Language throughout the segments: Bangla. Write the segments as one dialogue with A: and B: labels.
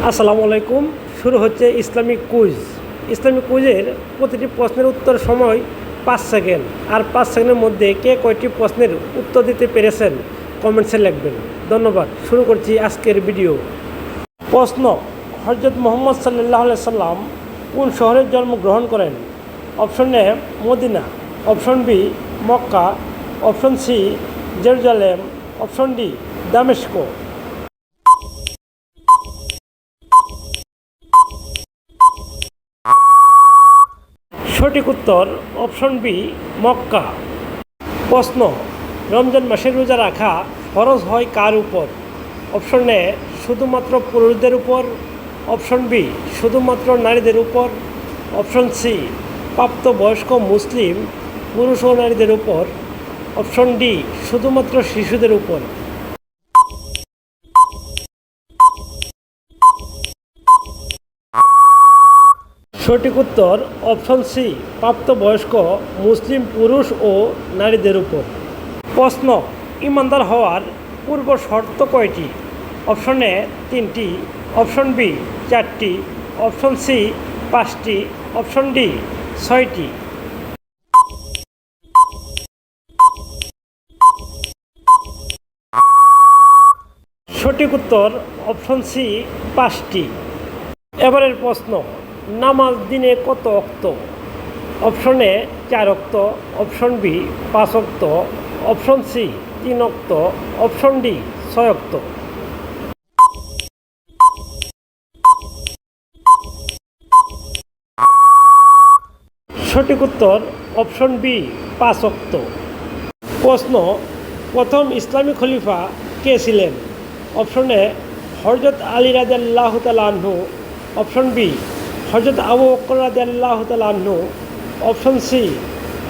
A: আসসালামু আলাইকুম। শুরু হচ্ছে ইসলামিক কুইজ। ইসলামিক কুইজের প্রতিটি প্রশ্নের উত্তর সময় 5 সেকেন্ড। আর 5 সেকেন্ডের মধ্যে কে কয়টি প্রশ্নের উত্তর দিতে পেরেছেন কমেন্টসে লিখবেন। ধন্যবাদ। শুরু করছি আজকের ভিডিও। প্রশ্ন: হযরত মুহাম্মদ সাল্লাল্লাহু আলাইহি সাল্লাম কোন শহরে জন্মগ্রহণ করেন? Option A Medina, option B Mecca, option C Jerusalem, option D দামেস্ক। সঠিক উত্তর অপশন বি মক্কা। প্রশ্ন: রমজান মাসের রোজা রাখা ফরজ হয় কার উপর? অপশন এ শুধুমাত্র পুরুষদের উপর, অপশন বি শুধুমাত্র নারীদের উপর, অপশন সি প্রাপ্তবয়স্ক মুসলিম পুরুষ ও নারীদের উপর, অপশন ডি শুধুমাত্র শিশুদের উপর। সঠিক উত্তর অপশন সি প্রাপ্তবয়স্ক মুসলিম পুরুষ ও নারীদের উপর। প্রশ্ন: ইমানদার হওয়ার পূর্ব শর্ত কয়টি? অপশন এ 3টি, অপশন বি 4টি, অপশন সি 5টি, অপশন ডি 6টি। সঠিক উত্তর অপশন সি 5টি। এবারের প্রশ্ন: নামাজ দিনে কত ওয়াক্ত? অপশন এ 4 ওয়াক্ত, অপশন বি 5 ওয়াক্ত, অপশন সি 3 ওয়াক্ত, অপশন ডি 6 ওয়াক্ত। সঠিক উত্তর অপশন বি 5 ওয়াক্ত। প্রশ্ন: প্রথম ইসলামী খলিফা কে ছিলেন? অপশন এ হযরত আলী রাদিয়াল্লাহু তাআলা আনহু, অপশন বি হযরত আবু বকর রাদিয়াল্লাহু তাআলা আনহু, অপশন সি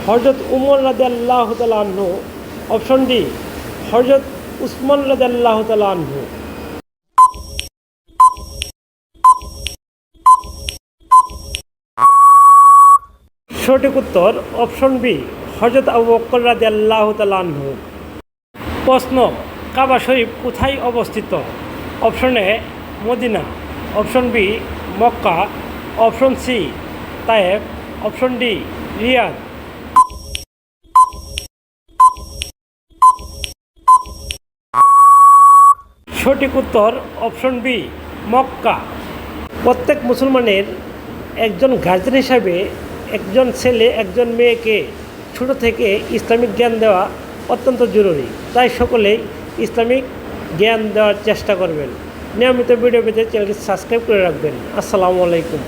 A: হযরত উমর রাদিয়াল্লাহু তাআলা আনহু, অপশন ডি হযরত উসমান রাদিয়াল্লাহু তাআলা আনহু। সঠিক উত্তর অপশন বি হযরত আবু বকর রাদিয়াল্লাহু তাআলা আনহু। প্রশ্ন: কাবা শরীফ কোথায় অবস্থিত? Option A Medina, option B Mecca, option C Taif, option D Riyadh. সঠিক উত্তর অপশন বি মক্কা। প্রত্যেক মুসলমানের একজন গার্জিয়ান হিসাবে একজন ছেলে একজন মেয়েকে ছোট থেকে ইসলামিক জ্ঞান দেওয়া অত্যন্ত জরুরি। তাই সকলেই ইসলামিক জ্ঞান দেওয়ার চেষ্টা করবেন। নিয়মিত ভিডিও পেতে চ্যানেলটি সাবস্ক্রাইব করে রাখবেন। আসসালামু আলাইকুম।